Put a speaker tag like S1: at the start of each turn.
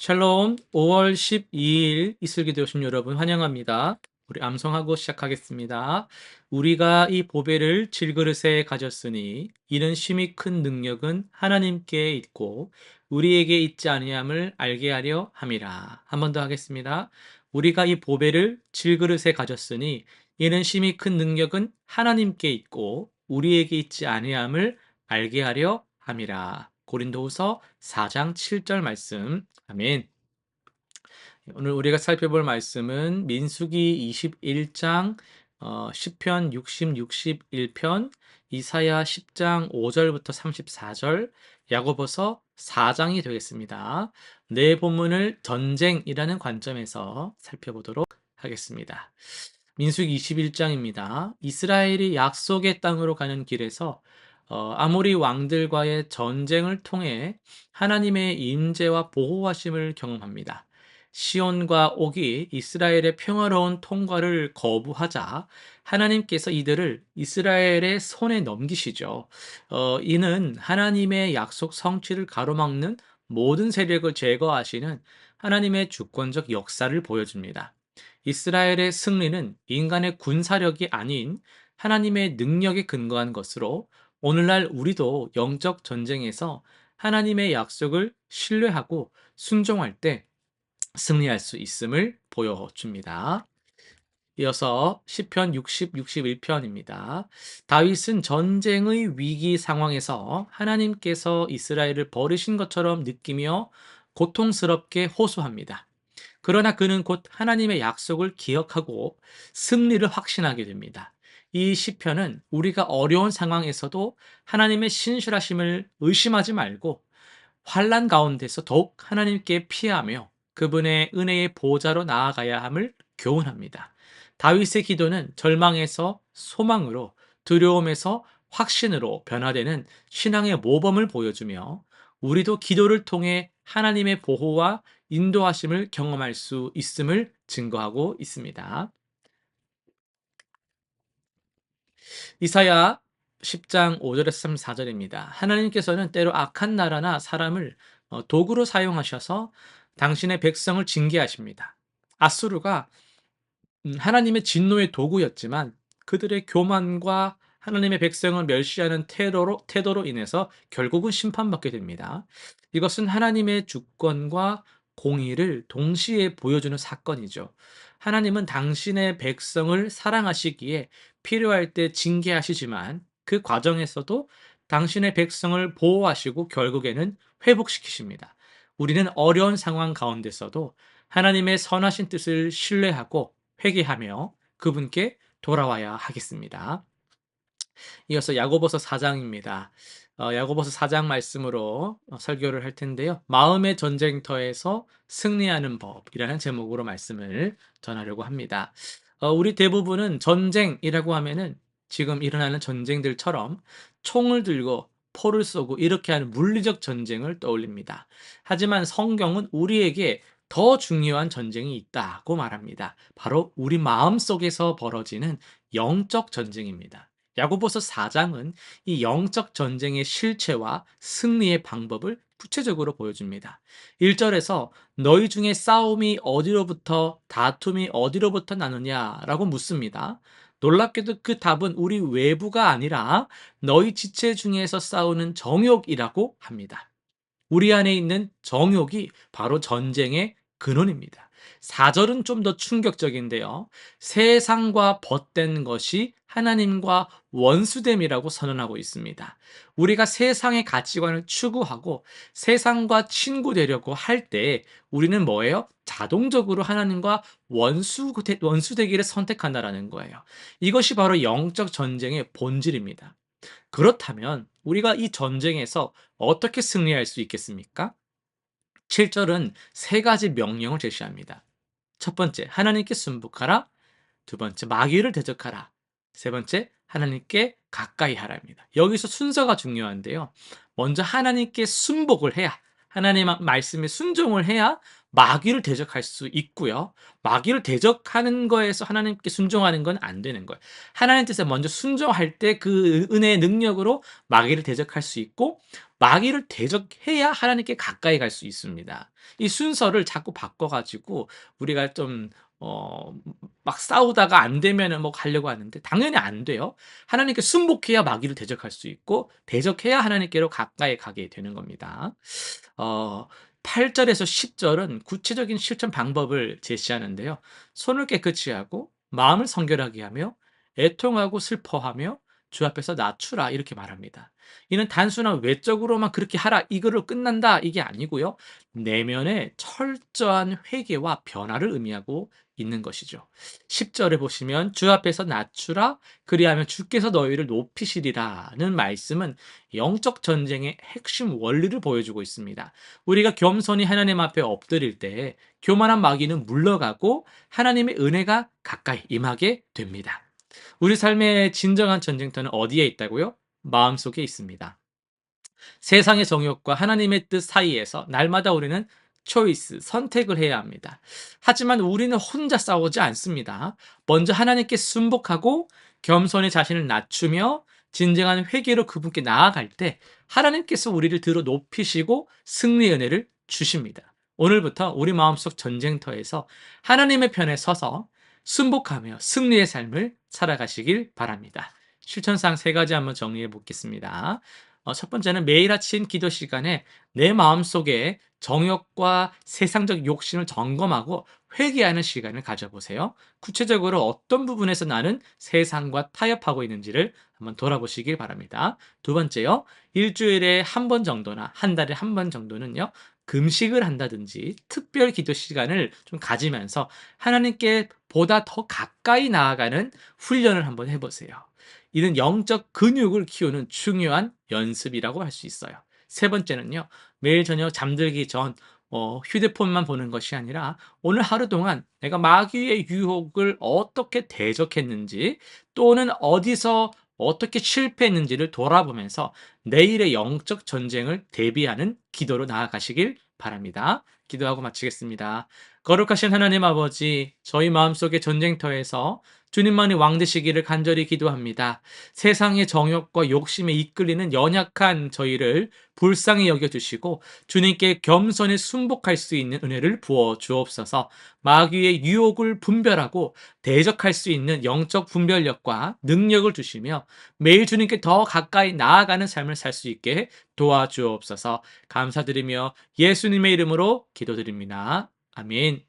S1: 샬롬, 5월 12일 이슬기도 오신 여러분 환영합니다. 우리 암송하고 시작하겠습니다. 우리가 이 보배를 질그릇에 가졌으니 이는 심히 큰 능력은 하나님께 있고 우리에게 있지 아니함을 알게 하려 함이라. 한 번 더 하겠습니다. 우리가 이 보배를 질그릇에 가졌으니 이는 심히 큰 능력은 하나님께 있고 우리에게 있지 아니함을 알게 하려 함이라. 고린도후서 4장 7절 말씀. 아멘. 오늘 우리가 살펴볼 말씀은 민수기 21장, 시편 60, 61편, 이사야 10장 5절부터 34절, 야고보서 4장이 되겠습니다. 네 본문을 전쟁이라는 관점에서 살펴보도록 하겠습니다. 민수기 21장입니다. 이스라엘이 약속의 땅으로 가는 길에서 아모리 왕들과의 전쟁을 통해 하나님의 임재와 보호하심을 경험합니다. 시온과 옥이 이스라엘의 평화로운 통과를 거부하자 하나님께서 이들을 이스라엘의 손에 넘기시죠. 이는 하나님의 약속 성취를 가로막는 모든 세력을 제거하시는 하나님의 주권적 역사를 보여줍니다. 이스라엘의 승리는 인간의 군사력이 아닌 하나님의 능력에 근거한 것으로 오늘날 우리도 영적 전쟁에서 하나님의 약속을 신뢰하고 순종할 때 승리할 수 있음을 보여줍니다. 이어서 시편 60, 61편입니다. 다윗은 전쟁의 위기 상황에서 하나님께서 이스라엘을 버리신 것처럼 느끼며 고통스럽게 호소합니다. 그러나 그는 곧 하나님의 약속을 기억하고 승리를 확신하게 됩니다. 이 시편은 우리가 어려운 상황에서도 하나님의 신실하심을 의심하지 말고 환난 가운데서 더욱 하나님께 피하며 그분의 은혜의 보좌로 나아가야 함을 교훈합니다. 다윗의 기도는 절망에서 소망으로, 두려움에서 확신으로 변화되는 신앙의 모범을 보여주며 우리도 기도를 통해 하나님의 보호와 인도하심을 경험할 수 있음을 증거하고 있습니다. 이사야 10장 5절에서 34절입니다. 하나님께서는 때로 악한 나라나 사람을 도구로 사용하셔서 당신의 백성을 징계하십니다. 아수르가 하나님의 진노의 도구였지만 그들의 교만과 하나님의 백성을 멸시하는 태도로 인해서 결국은 심판받게 됩니다. 이것은 하나님의 주권과 공의를 동시에 보여주는 사건이죠. 하나님은 당신의 백성을 사랑하시기에 필요할 때 징계하시지만 그 과정에서도 당신의 백성을 보호하시고 결국에는 회복시키십니다. 우리는 어려운 상황 가운데서도 하나님의 선하신 뜻을 신뢰하고 회개하며 그분께 돌아와야 하겠습니다. 이어서 야고보서 4장입니다. 야고보서 4장 말씀으로 설교를 할 텐데요. 마음의 전쟁터에서 승리하는 법이라는 제목으로 말씀을 전하려고 합니다. 우리 대부분은 전쟁이라고 하면은 지금 일어나는 전쟁들처럼 총을 들고 포를 쏘고 이렇게 하는 물리적 전쟁을 떠올립니다. 하지만 성경은 우리에게 더 중요한 전쟁이 있다고 말합니다. 바로 우리 마음 속에서 벌어지는 영적 전쟁입니다. 야고보서 4장은 이 영적 전쟁의 실체와 승리의 방법을 구체적으로 보여줍니다. 1절에서 너희 중에 싸움이 어디로부터 다툼이 어디로부터 나느냐라고 묻습니다. 놀랍게도 그 답은 우리 외부가 아니라 너희 지체 중에서 싸우는 정욕이라고 합니다. 우리 안에 있는 정욕이 바로 전쟁의 근원입니다. 4절은 좀 더 충격적인데요. 세상과 벗된 것이 하나님과 원수됨이라고 선언하고 있습니다. 우리가 세상의 가치관을 추구하고 세상과 친구 되려고 할 때 우리는 뭐예요? 자동적으로 하나님과 원수되기를 선택한다라는 거예요. 이것이 바로 영적 전쟁의 본질입니다. 그렇다면 우리가 이 전쟁에서 어떻게 승리할 수 있겠습니까? 7절은 세 가지 명령을 제시합니다. 첫 번째, 하나님께 순복하라. 두 번째, 마귀를 대적하라. 세 번째, 하나님께 가까이 하라입니다. 여기서 순서가 중요한데요. 먼저 하나님께 순복을 해야, 하나님 말씀에 순종을 해야 마귀를 대적할 수 있고요. 마귀를 대적하는 거에서 하나님께 순종하는 건 안 되는 거예요. 하나님 뜻에 먼저 순종할 때 그 은혜의 능력으로 마귀를 대적할 수 있고, 마귀를 대적해야 하나님께 가까이 갈 수 있습니다. 이 순서를 자꾸 바꿔 가지고 우리가 좀 막 싸우다가 안 되면은 뭐 가려고 하는데 당연히 안 돼요. 하나님께 순복해야 마귀를 대적할 수 있고 대적해야 하나님께로 가까이 가게 되는 겁니다. 어 8 절에서 10 절은 구체적인 실천 방법을 제시하는데요. 손을 깨끗이 하고 마음을 성결하게 하며 애통하고 슬퍼하며 주 앞에서 낮추라 이렇게 말합니다. 이는 단순한 외적으로만 그렇게 하라 이거로 끝난다 이게 아니고요. 내면의 철저한 회개와 변화를 의미하고 있는 것이죠. 10 절에 보시면 주 앞에서 낮추라 그리하면 주께서 너희를 높이시리라는 말씀은 영적 전쟁의 핵심 원리를 보여주고 있습니다. 우리가 겸손히 하나님 앞에 엎드릴 때 교만한 마귀는 물러가고 하나님의 은혜가 가까이 임하게 됩니다. 우리 삶의 진정한 전쟁터는 어디에 있다고요? 마음속에 있습니다. 세상의 정욕과 하나님의 뜻 사이에서 날마다 우리는 선택을 해야 합니다. 하지만 우리는 혼자 싸우지 않습니다. 먼저 하나님께 순복하고 겸손히 자신을 낮추며 진정한 회개로 그분께 나아갈 때 하나님께서 우리를 들어 높이시고 승리의 은혜를 주십니다. 오늘부터 우리 마음속 전쟁터에서 하나님의 편에 서서 순복하며 승리의 삶을 살아가시길 바랍니다. 실천상 세 가지 한번 정리해 보겠습니다. 첫 번째는 매일 아침 기도 시간에 내 마음속에 정욕과 세상적 욕심을 점검하고 회개하는 시간을 가져보세요. 구체적으로 어떤 부분에서 나는 세상과 타협하고 있는지를 한번 돌아보시길 바랍니다. 두 번째요. 일주일에 한 번 정도나 한 달에 한 번 정도는요. 금식을 한다든지 특별 기도 시간을 좀 가지면서 하나님께 보다 더 가까이 나아가는 훈련을 한번 해보세요. 이는 영적 근육을 키우는 중요한 연습이라고 할 수 있어요. 세 번째는요. 매일 저녁 잠들기 전 휴대폰만 보는 것이 아니라 오늘 하루 동안 내가 마귀의 유혹을 어떻게 대적했는지 또는 어디서 어떻게 실패했는지를 돌아보면서 내일의 영적 전쟁을 대비하는 기도로 나아가시길 바랍니다. 기도하고 마치겠습니다. 거룩하신 하나님 아버지, 저희 마음속의 전쟁터에서 주님만이 왕 되시기를 간절히 기도합니다. 세상의 정욕과 욕심에 이끌리는 연약한 저희를 불쌍히 여겨주시고 주님께 겸손히 순복할 수 있는 은혜를 부어 주옵소서. 마귀의 유혹을 분별하고 대적할 수 있는 영적 분별력과 능력을 주시며 매일 주님께 더 가까이 나아가는 삶을 살 수 있게 도와주옵소서. 감사드리며 예수님의 이름으로 기도드립니다. 아멘.